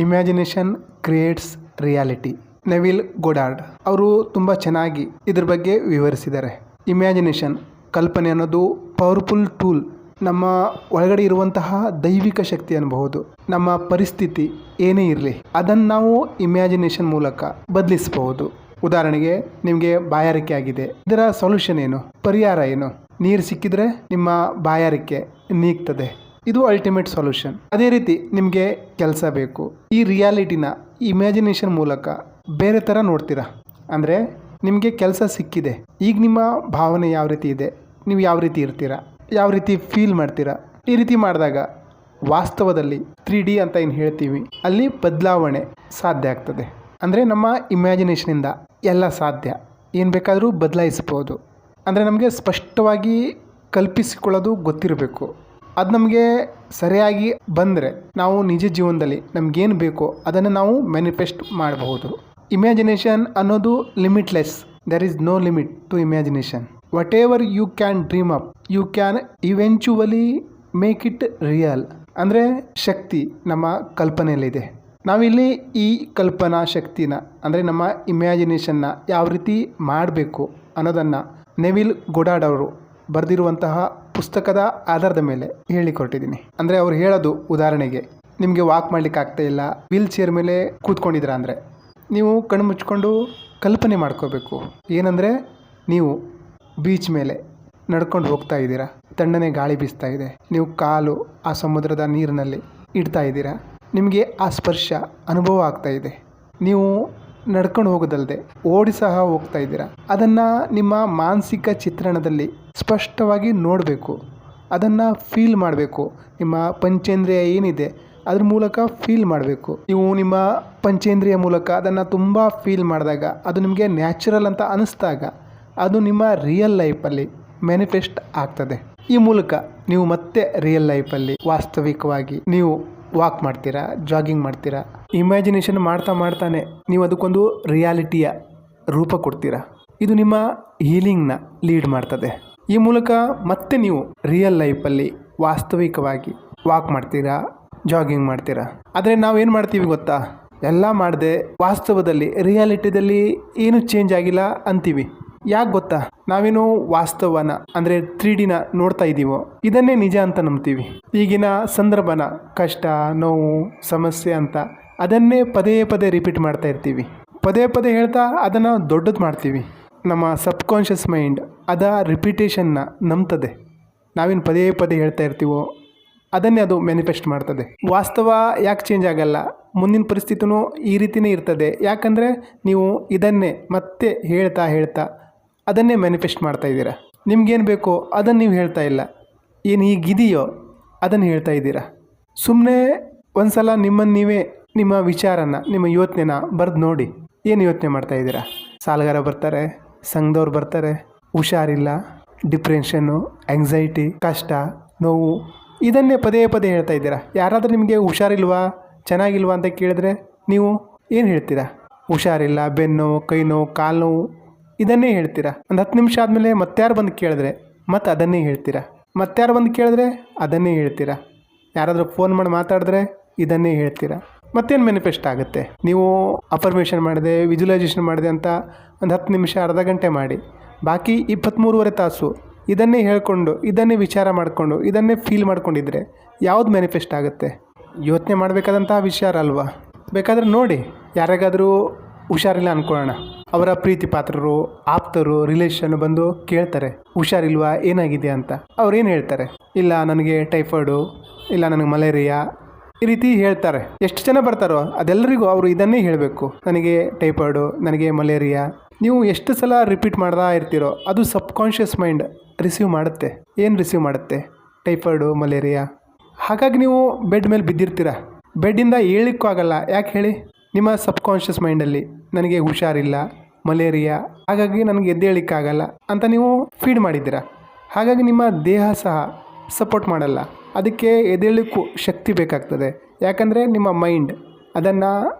Imagination creates reality. Nevill ಗೋಡಾರ್ಡ್ ಅವರು ತುಂಬ ಚೆನ್ನಾಗಿ ಇದ್ರ ಬಗ್ಗೆ ವಿವರಿಸಿದ್ದಾರೆ. ಇಮ್ಯಾಜಿನೇಷನ್ ಕಲ್ಪನೆ ಅನ್ನೋದು ಪವರ್ಫುಲ್ ಟೂಲ್. ನಮ್ಮ ಒಳಗಡೆ ಇರುವಂತಹ ದೈವಿಕ ಶಕ್ತಿ ಅನ್ಬಹುದು. ನಮ್ಮ ಪರಿಸ್ಥಿತಿ ಏನೇ ಇರಲಿ ಅದನ್ನು ನಾವು ಇಮ್ಯಾಜಿನೇಷನ್ ಮೂಲಕ ಬದಲಿಸಬಹುದು. ಉದಾಹರಣೆಗೆ ನಿಮಗೆ ಬಾಯಾರಿಕೆ ಆಗಿದೆ, ಇದರ ಸೊಲ್ಯೂಷನ್ ಏನು, ಪರಿಹಾರ ಏನು? ನೀರು ಸಿಕ್ಕಿದ್ರೆ ನಿಮ್ಮ ಬಾಯಾರಿಕೆ ನೀಗ್ತದೆ. ಇದು ಅಲ್ಟಿಮೇಟ್ ಸೊಲ್ಯೂಷನ್. ಅದೇ ರೀತಿ ನಿಮಗೆ ಕೆಲಸ ಬೇಕು, ಈ ರಿಯಾಲಿಟಿನ ಇಮ್ಯಾಜಿನೇಷನ್ ಮೂಲಕ ಬೇರೆ ಥರ ನೋಡ್ತೀರಾ. ಅಂದರೆ ನಿಮಗೆ ಕೆಲಸ ಸಿಕ್ಕಿದೆ, ಈಗ ನಿಮ್ಮ ಭಾವನೆ ಯಾವ ರೀತಿ ಇದೆ, ನೀವು ಯಾವ ರೀತಿ ಇರ್ತೀರಾ, ಯಾವ ರೀತಿ ಫೀಲ್ ಮಾಡ್ತೀರಾ. ಈ ರೀತಿ ಮಾಡಿದಾಗ ವಾಸ್ತವದಲ್ಲಿ 3D ಅಂತ ಏನು ಹೇಳ್ತೀವಿ ಅಲ್ಲಿ ಬದಲಾವಣೆ ಸಾಧ್ಯ ಆಗ್ತದೆ. ಅಂದರೆ ನಮ್ಮ ಇಮ್ಯಾಜಿನೇಷನಿಂದ ಎಲ್ಲ ಸಾಧ್ಯ, ಏನು ಬೇಕಾದರೂ ಬದಲಾಯಿಸ್ಬೋದು. ಅಂದರೆ ನಮಗೆ ಸ್ಪಷ್ಟವಾಗಿ ಕಲ್ಪಿಸಿಕೊಳ್ಳೋದು ಗೊತ್ತಿರಬೇಕು. ಅದು ನಮಗೆ ಸರಿಯಾಗಿ ಬಂದರೆ ನಾವು ನಿಜ ಜೀವನದಲ್ಲಿ ನಮಗೇನು ಬೇಕೋ ಅದನ್ನು ನಾವು ಮ್ಯಾನಿಫೆಸ್ಟ್ ಮಾಡಬಹುದು. ಇಮ್ಯಾಜಿನೇಷನ್ ಅನ್ನೋದು limitless. There is no limit to imagination. Whatever you can dream up, you can eventually make it real. ಅಂದರೆ ಶಕ್ತಿ ನಮ್ಮ ಕಲ್ಪನೆಯಲ್ಲಿದೆ. ನಾವಿಲ್ಲಿ ಈ ಕಲ್ಪನಾ ಶಕ್ತಿನ ಅಂದರೆ ನಮ್ಮ ಇಮ್ಯಾಜಿನೇಷನ್ನ ಯಾವ ರೀತಿ ಮಾಡಬೇಕು ಅನ್ನೋದನ್ನು ನೆವಿಲ್ ಗೋಡಾರ್ಡ್ ಅವರು ಬರೆದಿರುವಂತಹ ಪುಸ್ತಕದ ಆಧಾರದ ಮೇಲೆ ಹೇಳಿಕೊಟ್ಟಿದ್ದೀನಿ. ಅಂದರೆ ಅವ್ರು ಹೇಳೋದು, ಉದಾಹರಣೆಗೆ ನಿಮಗೆ ವಾಕ್ ಮಾಡ್ಲಿಕ್ಕೆ ಆಗ್ತಾ ಇಲ್ಲ, ವೀಲ್ ಚೇರ್ ಮೇಲೆ ಕೂತ್ಕೊಂಡಿದ್ದೀರಾ ಅಂದರೆ ನೀವು ಕಣ್ಣು ಮುಚ್ಕೊಂಡು ಕಲ್ಪನೆ ಮಾಡ್ಕೋಬೇಕು. ಏನಂದರೆ ನೀವು ಬೀಚ್ ಮೇಲೆ ನಡ್ಕೊಂಡು ಹೋಗ್ತಾ ಇದ್ದೀರಾ, ತಣ್ಣನೆ ಗಾಳಿ ಬೀಸ್ತಾ ಇದೆ, ನೀವು ಕಾಲು ಆ ಸಮುದ್ರದ ನೀರಿನಲ್ಲಿ ಇಡ್ತಾ ಇದ್ದೀರಾ, ನಿಮಗೆ ಆ ಸ್ಪರ್ಶ ಅನುಭವ ಆಗ್ತಾ ಇದೆ. ನೀವು ನಡ್ಕೊಂಡು ಹೋಗೋದಲ್ಲದೆ ಓಡಿ ಸಹ ಹೋಗ್ತಾ ಇದ್ದೀರಾ. ಅದನ್ನು ನಿಮ್ಮ ಮಾನಸಿಕ ಚಿತ್ರಣದಲ್ಲಿ ಸ್ಪಷ್ಟವಾಗಿ ನೋಡಬೇಕು, ಅದನ್ನು ಫೀಲ್ ಮಾಡಬೇಕು. ನಿಮ್ಮ ಪಂಚೇಂದ್ರಿಯ ಏನಿದೆ ಅದ್ರ ಮೂಲಕ ಫೀಲ್ ಮಾಡಬೇಕು. ನೀವು ನಿಮ್ಮ ಪಂಚೇಂದ್ರಿಯ ಮೂಲಕ ಅದನ್ನು ತುಂಬ ಫೀಲ್ ಮಾಡಿದಾಗ ಅದು ನಿಮಗೆ ನ್ಯಾಚುರಲ್ ಅಂತ ಅನ್ನಿಸ್ದಾಗ ಅದು ನಿಮ್ಮ ರಿಯಲ್ ಲೈಫಲ್ಲಿ ಮ್ಯಾನಿಫೆಸ್ಟ್ ಆಗ್ತದೆ. ಈ ಮೂಲಕ ನೀವು ಮತ್ತೆ ರಿಯಲ್ ಲೈಫಲ್ಲಿ ವಾಸ್ತವಿಕವಾಗಿ ನೀವು ವಾಕ್ ಮಾಡ್ತೀರಾ, ಜಾಗಿಂಗ್ ಮಾಡ್ತೀರಾ. ಇಮ್ಯಾಜಿನೇಷನ್ ಮಾಡ್ತಾ ಮಾಡ್ತಾನೆ ನೀವು ಅದಕ್ಕೊಂದು ರಿಯಾಲಿಟಿಯ ರೂಪ ಕೊಡ್ತೀರಾ. ಇದು ನಿಮ್ಮ ಹೀಲಿಂಗ್ನ ಲೀಡ್ ಮಾಡ್ತದೆ. ಈ ಮೂಲಕ ಮತ್ತೆ ನೀವು ರಿಯಲ್ ಲೈಫಲ್ಲಿ ವಾಸ್ತವಿಕವಾಗಿ ವಾಕ್ ಮಾಡ್ತೀರಾ, ಜಾಗಿಂಗ್ ಮಾಡ್ತೀರಾ. ಆದರೆ ನಾವೇನು ಮಾಡ್ತೀವಿ ಗೊತ್ತಾ, ಎಲ್ಲ ಮಾಡದೆ ವಾಸ್ತವದಲ್ಲಿ ರಿಯಾಲಿಟಿದಲ್ಲಿ ಏನು ಚೇಂಜ್ ಆಗಿಲ್ಲ ಅಂತೀವಿ. ಯಾಕೆ ಗೊತ್ತಾ, ನಾವೇನು ವಾಸ್ತವನ ಅಂದರೆ 3Dನ ನೋಡ್ತಾ ಇದ್ದೀವೋ ಇದನ್ನೇ ನಿಜ ಅಂತ ನಂಬ್ತೀವಿ. ಈಗಿನ ಸಂದರ್ಭನ ಕಷ್ಟ, ನೋವು, ಸಮಸ್ಯೆ ಅಂತ ಅದನ್ನೇ ಪದೇ ಪದೇ ರಿಪೀಟ್ ಮಾಡ್ತಾ ಇರ್ತೀವಿ. ಪದೇ ಪದೇ ಹೇಳ್ತಾ ಅದನ್ನು ದೊಡ್ಡದು ಮಾಡ್ತೀವಿ. ನಮ್ಮ ಸಬ್ಕಾನ್ಷಿಯಸ್ ಮೈಂಡ್ ಅದ ರಿಪಿಟೇಷನ್ನ ನಂಬ್ತದೆ. ನಾವೇನು ಪದೇ ಪದೇ ಹೇಳ್ತಾ ಇರ್ತೀವೋ ಅದನ್ನೇ ಅದು ಮ್ಯಾನಿಫೆಸ್ಟ್ ಮಾಡ್ತದೆ. ವಾಸ್ತವ ಯಾಕೆ ಚೇಂಜ್ ಆಗಲ್ಲ, ಮುಂದಿನ ಪರಿಸ್ಥಿತಿನೂ ಈ ರೀತಿಯೇ ಇರ್ತದೆ. ಯಾಕಂದರೆ ನೀವು ಇದನ್ನೇ ಮತ್ತೆ ಹೇಳ್ತಾ ಹೇಳ್ತಾ ಅದನ್ನೇ ಮ್ಯಾನಿಫೆಸ್ಟ್ ಮಾಡ್ತಾ ಇದ್ದೀರಾ. ನಿಮ್ಗೇನು ಬೇಕೋ ಅದನ್ನು ನೀವು ಹೇಳ್ತಾ ಇಲ್ಲ, ಏನು ಈಗಿದೆಯೋ ಅದನ್ನು ಹೇಳ್ತಾ ಇದ್ದೀರಾ. ಸುಮ್ಮನೆ ಒಂದು ಸಲ ನಿಮ್ಮನ್ನು ನೀವೇ ನಿಮ್ಮ ವಿಚಾರನ, ನಿಮ್ಮ ಯೋಚನೆನ ಬರೆದು ನೋಡಿ. ಏನು ಯೋಚನೆ ಮಾಡ್ತಾ ಇದ್ದೀರಾ? ಸಾಲಗಾರ ಬರ್ತಾರೆ, ಸಂಘದವ್ರು ಬರ್ತಾರೆ, ಹುಷಾರಿಲ್ಲ, ಡಿಪ್ರೆಷನ್ನು, ಆಂಗ್ಸೈಟಿ, ಕಷ್ಟ, ನೋವು, ಇದನ್ನೇ ಪದೇ ಪದೇ ಹೇಳ್ತಾ ಇದ್ದೀರಾ. ಯಾರಾದರೂ ನಿಮಗೆ ಹುಷಾರಿಲ್ವಾ, ಚೆನ್ನಾಗಿಲ್ವಾ ಅಂತ ಕೇಳಿದ್ರೆ ನೀವು ಏನು ಹೇಳ್ತೀರಾ? ಹುಷಾರಿಲ್ಲ, ಬೆನ್ನು, ಕೈ ನೋವು, ಕಾಲು ನೋವು, ಇದನ್ನೇ ಹೇಳ್ತೀರಾ. ಒಂದು 10 ನಿಮಿಷ ಆದಮೇಲೆ ಮತ್ತಾರು ಬಂದು ಕೇಳಿದ್ರೆ ಮತ್ತೆ ಅದನ್ನೇ ಹೇಳ್ತೀರಾ. ಮತ್ತಾರು ಬಂದು ಕೇಳಿದ್ರೆ ಅದನ್ನೇ ಹೇಳ್ತೀರಾ. ಯಾರಾದರೂ ಫೋನ್ ಮಾಡಿ ಮಾತಾಡಿದ್ರೆ ಇದನ್ನೇ ಹೇಳ್ತೀರಾ. ಮತ್ತೇನು ಮ್ಯಾನಿಫೆಸ್ಟ್ ಆಗುತ್ತೆ? ನೀವು ಅಫರ್ಮೇಷನ್ ಮಾಡಿದೆ, ವಿಜುವಲೈಸೇಷನ್ ಮಾಡಿದೆ ಅಂತ ಒಂದು 10 ನಿಮಿಷ, ಅರ್ಧ ಗಂಟೆ ಮಾಡಿ, ಬಾಕಿ 23.5 ತಾಸು ಇದನ್ನೇ ಹೇಳ್ಕೊಂಡು, ಇದನ್ನೇ ವಿಚಾರ ಮಾಡಿಕೊಂಡು, ಇದನ್ನೇ ಫೀಲ್ ಮಾಡ್ಕೊಂಡಿದ್ರೆ ಯಾವುದು ಮ್ಯಾನಿಫೆಸ್ಟ್ ಆಗುತ್ತೆ? ಯೋಚನೆ ಮಾಡಬೇಕಾದಂತಹ ವಿಚಾರ ಅಲ್ವಾ? ಬೇಕಾದರೆ ನೋಡಿ, ಯಾರಿಗಾದರೂ ಹುಷಾರಿಲ್ಲ ಅಂದ್ಕೊಳ್ಳೋಣ, ಅವರ ಪ್ರೀತಿ ಪಾತ್ರರು, ಆಪ್ತರು, ರಿಲೇಷನ್ ಬಂದು ಕೇಳ್ತಾರೆ, ಹುಷಾರಿಲ್ವಾ, ಏನಾಗಿದೆ ಅಂತ. ಅವ್ರೇನು ಹೇಳ್ತಾರೆ? ಇಲ್ಲ ನನಗೆ ಟೈಫಾಯ್ಡು, ಇಲ್ಲ ನನಗೆ ಮಲೇರಿಯಾ, ಈ ರೀತಿ ಹೇಳ್ತಾರೆ. ಎಷ್ಟು ಜನ ಬರ್ತಾರೋ ಅದೆಲ್ಲರಿಗೂ ಅವರು ಇದನ್ನೇ ಹೇಳಬೇಕು, ನನಗೆ ಟೈಫಾಯ್ಡು, ನನಗೆ ಮಲೇರಿಯಾ. ನೀವು ಎಷ್ಟು ಸಲ ರಿಪೀಟ್ ಮಾಡ್ತಾ ಇರ್ತೀರೋ ಅದು ಸಬ್ಕಾನ್ಷಿಯಸ್ ಮೈಂಡ್ ರಿಸೀವ್ ಮಾಡುತ್ತೆ. ಏನು ರಿಸೀವ್ ಮಾಡುತ್ತೆ? Typhoid, malaria. ಹಾಗಾಗಿ ನೀವು ಬೆಡ್ ಮೇಲೆ ಬಿದ್ದಿರ್ತೀರ, ಬೆಡ್ಡಿಂದ ಏಳಲಿಕ್ಕೂ ಆಗಲ್ಲ. ಯಾಕೆ ಹೇಳಿ? ನಿಮ್ಮ ಸಬ್ಕಾನ್ಷಿಯಸ್ ಮೈಂಡಲ್ಲಿ ನನಗೆ ಹುಷಾರಿಲ್ಲ, ಮಲೇರಿಯಾ, ಹಾಗಾಗಿ ನನಗೆ ಎದ್ದೇಳಲಿಕ್ಕಾಗಲ್ಲ ಅಂತ ನೀವು ಫೀಡ್ ಮಾಡಿದ್ದೀರಾ. ಹಾಗಾಗಿ ನಿಮ್ಮ ದೇಹ ಸಹ ಸಪೋರ್ಟ್ ಮಾಡಲ್ಲ. ಅದಕ್ಕೆ ಎದ್ದೇಳಲಿಕ್ಕೂ ಶಕ್ತಿ ಬೇಕಾಗ್ತದೆ. ಯಾಕಂದರೆ ನಿಮ್ಮ ಮೈಂಡ್ ಅದನ್ನು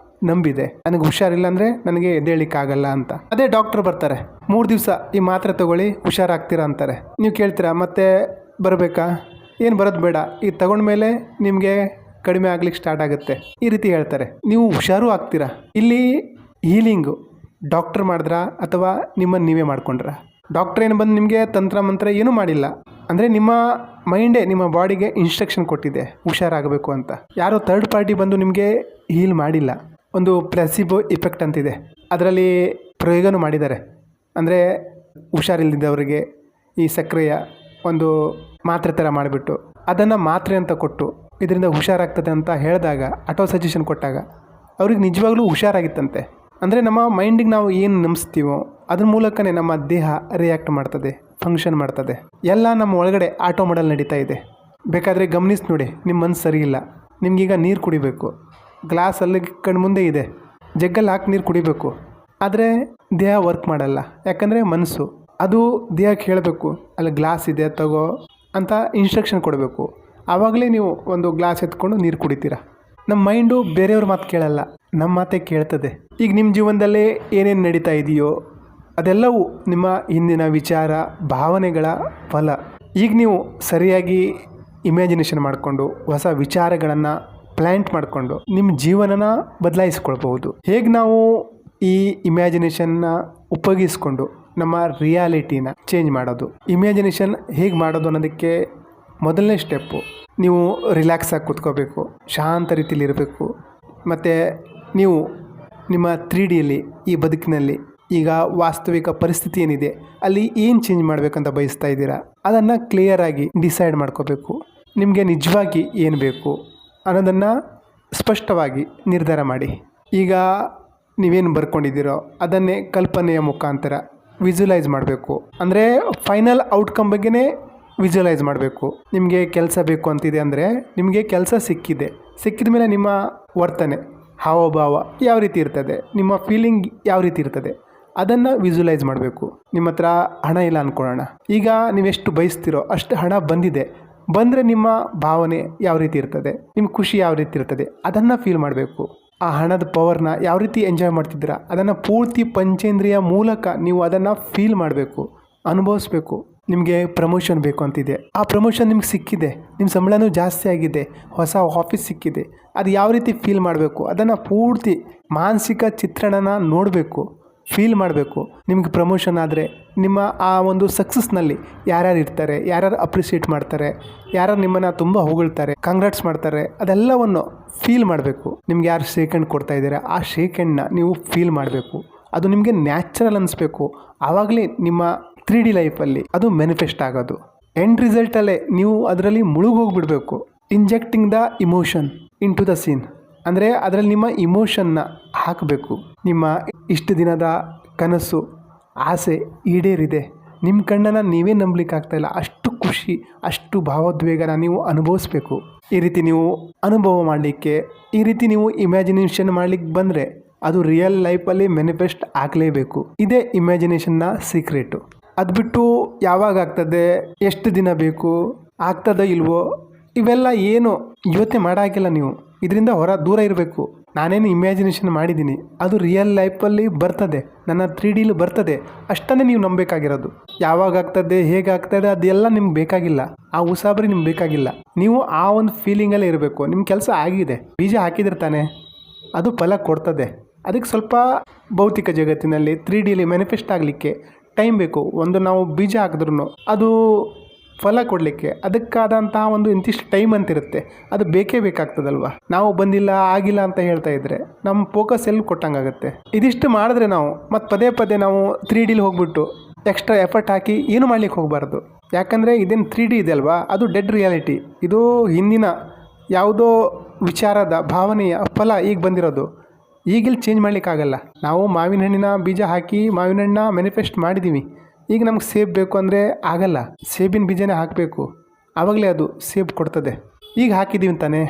ನಂಬಿದೆ, ನನಗೆ ಹುಷಾರಿಲ್ಲ ಅಂದರೆ ನನಗೆ ಎದ್ದೇಳಲಿಕ್ಕಾಗಲ್ಲ ಅಂತ. ಅದೇ ಡಾಕ್ಟ್ರ್ ಬರ್ತಾರೆ, 3 ದಿವಸ ಈ ಮಾತ್ರೆ ತಗೊಳ್ಳಿ ಹುಷಾರಾಗ್ತೀರಾ ಅಂತಾರೆ. ನೀವು ಕೇಳ್ತೀರಾ ಮತ್ತೆ ಬರಬೇಕಾ? ಏನು ಬರೋದು ಬೇಡ, ಇದು ತಗೊಂಡ್ಮೇಲೆ ನಿಮಗೆ ಕಡಿಮೆ ಆಗ್ಲಿಕ್ಕೆ ಸ್ಟಾರ್ಟ್ ಆಗುತ್ತೆ. ಈ ರೀತಿ ಹೇಳ್ತಾರೆ. ನೀವು ಹುಷಾರು ಆಗ್ತೀರಾ. ಇಲ್ಲಿ ಹೀಲಿಂಗು ಡಾಕ್ಟರ್ ಮಾಡಿದ್ರಾ ಅಥವಾ ನಿಮ್ಮನ್ನು ನೀವೇ ಮಾಡ್ಕೊಂಡ್ರಾ? ಡಾಕ್ಟರ್ ಏನು ಬಂದು ನಿಮಗೆ ತಂತ್ರ ಮಂತ್ರ ಏನೂ ಮಾಡಿಲ್ಲ. ಅಂದರೆ ನಿಮ್ಮ ಮೈಂಡೇ ನಿಮ್ಮ ಬಾಡಿಗೆ ಇನ್ಸ್ಟ್ರಕ್ಷನ್ ಕೊಟ್ಟಿದೆ ಹುಷಾರಾಗಬೇಕು ಅಂತ. ಯಾರೋ ಥರ್ಡ್ ಪಾರ್ಟಿ ಬಂದು ನಿಮಗೆ ಹೀಲ್ ಮಾಡಿಲ್ಲ. ಒಂದು ಪ್ಲೆಸಿಬೋ ಇಫೆಕ್ಟ್ ಅಂತಿದೆ, ಅದರಲ್ಲಿ ಪ್ರಯೋಗನೂ ಮಾಡಿದ್ದಾರೆ. ಅಂದರೆ ಹುಷಾರಿಲ್ಲದವರಿಗೆ ಈ ಸಕ್ಕರೆಯ ಒಂದು ಮಾತ್ರೆ ಥರ ಮಾಡಿಬಿಟ್ಟು ಅದನ್ನು ಮಾತ್ರೆ ಅಂತ ಕೊಟ್ಟು ಇದರಿಂದ ಹುಷಾರಾಗ್ತದೆ ಅಂತ ಹೇಳಿದಾಗ, ಆಟೋ ಸಜೆಷನ್ ಕೊಟ್ಟಾಗ ಅವ್ರಿಗೆ ನಿಜವಾಗ್ಲೂ ಹುಷಾರಾಗಿತ್ತಂತೆ. ಅಂದರೆ ನಮ್ಮ ಮೈಂಡಿಗೆ ನಾವು ಏನು ನಂಬಿಸ್ತೀವೋ ಅದ್ರ ಮೂಲಕನೇ ನಮ್ಮ ದೇಹ ರಿಯಾಕ್ಟ್ ಮಾಡ್ತದೆ, ಫಂಕ್ಷನ್ ಮಾಡ್ತದೆ. ಎಲ್ಲ ನಮ್ಮ ಒಳಗಡೆ ಆಟೋ ಮಾಡಲ್ ನಡೀತಾ ಇದೆ. ಬೇಕಾದರೆ ಗಮನಿಸಿ ನೋಡಿ, ನಿಮ್ಮ ಮನಸ್ಸು ಸರಿ ಇಲ್ಲ. ನಿಮಗೀಗ ನೀರು ಕುಡಿಬೇಕು, ಗ್ಲಾಸಲ್ಲಿ ಕಣ್ಮುಂದೆ ಇದೆ, ಜಗ್ಗಲ್ಲಿ ಹಾಕಿ ನೀರು ಕುಡಿಬೇಕು. ಆದರೆ ದೇಹ ವರ್ಕ್ ಮಾಡಲ್ಲ. ಯಾಕಂದರೆ ಮನಸ್ಸು ಅದು ದೇಹಕ್ಕೆ ಹೇಳಬೇಕು, ಅಲ್ಲಿ ಗ್ಲಾಸ್ ಇದೆ ತಗೋ ಅಂತ ಇನ್ಸ್ಟ್ರಕ್ಷನ್ ಕೊಡಬೇಕು. ಆವಾಗಲೇ ನೀವು ಒಂದು ಗ್ಲಾಸ್ ಎತ್ಕೊಂಡು ನೀರು ಕುಡಿತೀರ. ನಮ್ಮ ಮೈಂಡು ಬೇರೆಯವ್ರ ಮಾತು ಕೇಳಲ್ಲ, ನಮ್ಮ ಮಾತೇ ಕೇಳ್ತದೆ. ಈಗ ನಿಮ್ಮ ಜೀವನದಲ್ಲೇ ಏನೇನು ನಡೀತಾ ಇದೆಯೋ ಅದೆಲ್ಲವೂ ನಿಮ್ಮ ಹಿಂದಿನ ವಿಚಾರ ಭಾವನೆಗಳ ಫಲ. ಈಗ ನೀವು ಸರಿಯಾಗಿ ಇಮ್ಯಾಜಿನೇಷನ್ ಮಾಡಿಕೊಂಡು ಹೊಸ ವಿಚಾರಗಳನ್ನು ಪ್ಲ್ಯಾಂಟ್ ಮಾಡಿಕೊಂಡು ನಿಮ್ಮ ಜೀವನನ ಬದಲಾಯಿಸ್ಕೊಳ್ಬಹುದು. ಹೇಗೆ ನಾವು ಈ ಇಮ್ಯಾಜಿನೇಷನ್ನ ಉಪಯೋಗಿಸ್ಕೊಂಡು ನಮ್ಮ ರಿಯಾಲಿಟಿನ ಚೇಂಜ್ ಮಾಡೋದು, ಇಮ್ಯಾಜಿನೇಷನ್ ಹೇಗೆ ಮಾಡೋದು ಅನ್ನೋದಕ್ಕೆ ಮೊದಲನೇ ಸ್ಟೆಪ್ಪು ನೀವು ರಿಲ್ಯಾಕ್ಸ್ ಆಗಿ ಕೂತ್ಕೋಬೇಕು, ಶಾಂತ ರೀತಿಯಲ್ಲಿ ಇರಬೇಕು. ಮತ್ತು ನೀವು ನಿಮ್ಮ 3Dಯಲ್ಲಿ ಈ ಬದುಕಿನಲ್ಲಿ ಈಗ ವಾಸ್ತವಿಕ ಪರಿಸ್ಥಿತಿ ಏನಿದೆ ಅಲ್ಲಿ ಏನು ಚೇಂಜ್ ಮಾಡಬೇಕಂತ ಬಯಸ್ತಾ ಇದ್ದೀರಾ ಅದನ್ನು ಕ್ಲಿಯರಾಗಿ ಡಿಸೈಡ್ ಮಾಡ್ಕೋಬೇಕು. ನಿಮಗೆ ನಿಜವಾಗಿ ಏನು ಬೇಕು ಅನ್ನೋದನ್ನು ಸ್ಪಷ್ಟವಾಗಿ ನಿರ್ಧಾರ ಮಾಡಿ. ಈಗ ನೀವೇನು ಬರ್ಕೊಂಡಿದ್ದೀರೋ ಅದನ್ನೇ ಕಲ್ಪನೆಯ ಮುಖಾಂತರ ವಿಜುವಲೈಸ್ ಮಾಡಬೇಕು. ಅಂದರೆ ಫೈನಲ್ ಔಟ್ಕಮ್ ಬಗ್ಗೆನೇ ವಿಜುವಲೈಸ್ ಮಾಡಬೇಕು. ನಿಮಗೆ ಕೆಲಸ ಬೇಕು ಅಂತಿದೆ ಅಂದರೆ ನಿಮಗೆ ಕೆಲಸ ಸಿಕ್ಕಿದ ಮೇಲೆ ನಿಮ್ಮ ವರ್ತನೆ, ಹಾವಭಾವ ಯಾವ ರೀತಿ ಇರ್ತದೆ, ನಿಮ್ಮ ಫೀಲಿಂಗ್ ಯಾವ ರೀತಿ ಇರ್ತದೆ ಅದನ್ನು ವಿಜುವಲೈಸ್ ಮಾಡಬೇಕು. ನಿಮ್ಮ ಹತ್ರ ಹಣ ಇಲ್ಲ ಅಂದ್ಕೊಳ್ಳೋಣ, ಈಗ ನೀವೆಷ್ಟು ಬಯಸ್ತಿರೋ ಅಷ್ಟು ಹಣ ಬಂದರೆ ನಿಮ್ಮ ಭಾವನೆ ಯಾವ ರೀತಿ ಇರ್ತದೆ, ನಿಮ್ಮ ಖುಷಿ ಯಾವ ರೀತಿ ಇರ್ತದೆ ಅದನ್ನು ಫೀಲ್ ಮಾಡಬೇಕು. ಆ ಹಣದ ಪವರ್ನ ಯಾವ ರೀತಿ ಎಂಜಾಯ್ ಮಾಡ್ತಿದ್ದೀರಾ ಅದನ್ನು ಪೂರ್ತಿ ಪಂಚೇಂದ್ರಿಯ ಮೂಲಕ ನೀವು ಅದನ್ನು ಫೀಲ್ ಮಾಡಬೇಕು, ಅನುಭವಿಸ್ಬೇಕು. ನಿಮಗೆ ಪ್ರಮೋಷನ್ ಬೇಕು ಅಂತಿದೆ, ಆ ಪ್ರಮೋಷನ್ ನಿಮ್ಗೆ ಸಿಕ್ಕಿದೆ, ನಿಮ್ಮ ಸಂಬಳನೂ ಜಾಸ್ತಿ ಆಗಿದೆ, ಹೊಸ ಆಫೀಸ್ ಸಿಕ್ಕಿದೆ, ಅದು ಯಾವ ರೀತಿ ಫೀಲ್ ಮಾಡಬೇಕು ಅದನ್ನು ಪೂರ್ತಿ ಮಾನಸಿಕ ಚಿತ್ರಣನ ನೋಡಬೇಕು, ಫೀಲ್ ಮಾಡಬೇಕು. ನಿಮಗೆ ಪ್ರಮೋಷನ್ ಆದರೆ ನಿಮ್ಮ ಆ ಒಂದು ಸಕ್ಸಸ್ನಲ್ಲಿ ಯಾರ್ಯಾರು ಇರ್ತಾರೆ, ಯಾರ್ಯಾರು ಅಪ್ರಿಷಿಯೇಟ್ ಮಾಡ್ತಾರೆ, ಯಾರು ನಿಮ್ಮನ್ನು ತುಂಬ ಹೊಗಳ್ತಾರೆ, ಕಂಗ್ರಾಟ್ಸ್ ಮಾಡ್ತಾರೆ, ಅದೆಲ್ಲವನ್ನು ಫೀಲ್ ಮಾಡಬೇಕು. ನಿಮ್ಗೆ ಯಾರು ಶೇಕ್ ಹ್ಯಾಂಡ್ ಕೊಡ್ತಾ ಇದ್ದಾರೆ ಆ ಶೇಕ್ ಹ್ಯಾಂಡ್ನ ನೀವು ಫೀಲ್ ಮಾಡಬೇಕು. ಅದು ನಿಮಗೆ ನ್ಯಾಚುರಲ್ ಅನಿಸ್ಬೇಕು. ಆವಾಗಲೇ ನಿಮ್ಮ 3D ಲೈಫಲ್ಲಿ ಅದು ಮ್ಯಾನಿಫೆಸ್ಟ್ ಆಗೋದು. ಎಂಡ್ ರಿಸಲ್ಟಲ್ಲೇ ನೀವು ಅದರಲ್ಲಿ ಮುಳುಗೋಗ್ಬಿಡಬೇಕು. Injecting the emotion into the scene, ಅಂದರೆ ಅದರಲ್ಲಿ ನಿಮ್ಮ ಇಮೋಷನ್ನ ಹಾಕಬೇಕು. ನಿಮ್ಮ ಇಷ್ಟು ದಿನದ ಕನಸು ಆಸೆ ಈಡೇರಿದೆ, ನಿಮ್ಮ ಕಣ್ಣನ್ನು ನೀವೇ ನಂಬಲಿಕ್ಕಾಗ್ತಾಯಿಲ್ಲ, ಅಷ್ಟು ಖುಷಿ ಅಷ್ಟು ಭಾವೋದ್ವೇಗನ ನೀವು ಅನುಭವಿಸ್ಬೇಕು. ಈ ರೀತಿ ನೀವು ಅನುಭವ ಮಾಡಲಿಕ್ಕೆ, ಈ ರೀತಿ ನೀವು ಇಮ್ಯಾಜಿನೇಷನ್ ಮಾಡಲಿಕ್ಕೆ ಬಂದರೆ ಅದು ರಿಯಲ್ ಲೈಫಲ್ಲಿ ಮ್ಯಾನಿಫೆಸ್ಟ್ ಆಗಲೇಬೇಕು. ಇದೇ ಇಮ್ಯಾಜಿನೇಷನ್ನ ಸೀಕ್ರೆಟು. ಅದು ಬಿಟ್ಟು ಯಾವಾಗ ಆಗ್ತದೆ, ಎಷ್ಟು ದಿನ ಬೇಕು, ಆಗ್ತದೋ ಇಲ್ವೋ, ಇವೆಲ್ಲ ಏನು ಯೋಚನೆ ಮಾಡೋಕ್ಕಿಲ್ಲ. ನೀವು ಇದರಿಂದ ದೂರ ಇರಬೇಕು. ನಾನೇನು ಇಮ್ಯಾಜಿನೇಷನ್ ಮಾಡಿದ್ದೀನಿ ಅದು ರಿಯಲ್ ಲೈಫಲ್ಲಿ ಬರ್ತದೆ, ನನ್ನ 3Dಲಿ ಬರ್ತದೆ, ಅಷ್ಟನ್ನೇ ನೀವು ನಂಬಬೇಕಾಗಿರೋದು. ಯಾವಾಗ ಆಗ್ತದೆ, ಹೇಗಾಗ್ತದೆ ಅದೆಲ್ಲ ನಿಮ್ಗೆ ಬೇಕಾಗಿಲ್ಲ, ಆ ಉಸಾಬರಿ ನಿಮ್ಗೆ ಬೇಕಾಗಿಲ್ಲ. ನೀವು ಆ ಒಂದು ಫೀಲಿಂಗಲ್ಲೇ ಇರಬೇಕು. ನಿಮ್ಮ ಕೆಲಸ ಆಗಿದೆ, ಬೀಜ ಹಾಕಿದ್ರೆ ತಾನೆ ಅದು ಫಲ ಕೊಡ್ತದೆ. ಅದಕ್ಕೆ ಸ್ವಲ್ಪ ಭೌತಿಕ ಜಗತ್ತಿನಲ್ಲಿ 3Dಲಿ ಮ್ಯಾನಿಫೆಸ್ಟ್ ಆಗಲಿಕ್ಕೆ ಟೈಮ್ ಬೇಕು. ಒಂದು ನಾವು ಬೀಜ ಹಾಕಿದ್ರೂ ಅದು ಫಲ ಕೊಡಲಿಕ್ಕೆ ಅದಕ್ಕಾದಂತಹ ಒಂದು ಇಂತಿಷ್ಟು ಟೈಮ್ ಅಂತಿರುತ್ತೆ, ಅದು ಬೇಕೇ ಬೇಕಾಗ್ತದಲ್ವ. ನಾವು ಬಂದಿಲ್ಲ ಆಗಿಲ್ಲ ಅಂತ ಹೇಳ್ತಾ ಇದ್ದರೆ ನಮ್ಮ ಫೋಕಸ್ ಎಲ್ಲಿ ಕೊಟ್ಟಂಗಾಗುತ್ತೆ. ಇದಿಷ್ಟು ಮಾಡಿದ್ರೆ ನಾವು ಪದೇ ಪದೇ ನಾವು 3Dಲಿ ಹೋಗ್ಬಿಟ್ಟು ಎಕ್ಸ್ಟ್ರಾ ಎಫರ್ಟ್ ಹಾಕಿ ಏನು ಮಾಡ್ಲಿಕ್ಕೆ ಹೋಗಬಾರ್ದು. ಯಾಕಂದರೆ ಇದೇನು 3D ಇದೆ ಅಲ್ವಾ, ಅದು ಡೆಡ್ ರಿಯಾಲಿಟಿ. ಇದು ಹಿಂದಿನ ಯಾವುದೋ ವಿಚಾರದ ಭಾವನೆಯ ಫಲ ಈಗ ಬಂದಿರೋದು. ಈಗಿಲ್ಲಿ ಚೇಂಜ್ ಮಾಡಲಿಕ್ಕಾಗಲ್ಲ. ನಾವು ಮಾವಿನ ಹಣ್ಣಿನ ಬೀಜ ಹಾಕಿ ಮಾವಿನ ಹಣ್ಣನ್ನ ಮ್ಯಾನಿಫೆಸ್ಟ್ ಮಾಡಿದ್ದೀವಿ. ಈಗ ನಮ್ಗೆ ಸೇಬ್ ಬೇಕು ಅಂದರೆ ಆಗಲ್ಲ, ಸೇಬಿನ ಬೀಜನೇ ಹಾಕಬೇಕು, ಆವಾಗಲೇ ಅದು ಸೇಬ್ ಕೊಡ್ತದೆ. ಈಗ ಹಾಕಿದ್ದೀವಿ ಅಂತಾನೆ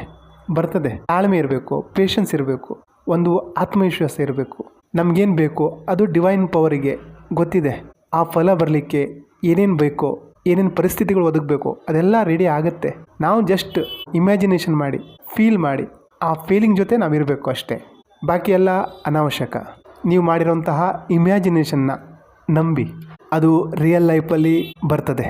ಬರ್ತದೆ. ತಾಳ್ಮೆ ಇರಬೇಕು, ಪೇಷನ್ಸ್ ಇರಬೇಕು, ಒಂದು ಆತ್ಮವಿಶ್ವಾಸ ಇರಬೇಕು. ನಮಗೇನು ಬೇಕು ಅದು ಡಿವೈನ್ ಪವರಿಗೆ ಗೊತ್ತಿದೆ. ಆ ಫಲ ಬರಲಿಕ್ಕೆ ಏನೇನು ಬೇಕೋ, ಏನೇನು ಪರಿಸ್ಥಿತಿಗಳು ಒದಗಬೇಕು ಅದೆಲ್ಲ ರೆಡಿ ಆಗುತ್ತೆ. ನಾವು ಜಸ್ಟ್ ಇಮ್ಯಾಜಿನೇಷನ್ ಮಾಡಿ, ಫೀಲ್ ಮಾಡಿ, ಆ ಫೀಲಿಂಗ್ ಜೊತೆ ನಾವಿರಬೇಕು ಅಷ್ಟೇ. ಬಾಕಿ ಎಲ್ಲ ಅನಾವಶ್ಯಕ. ನೀವು ಮಾಡಿರೋಂತಹ ಇಮ್ಯಾಜಿನೇಷನ್ನ ನಂಬಿ, ಅದು ರಿಯಲ್ ಲೈಫಲ್ಲಿ ಬರ್ತದೆ.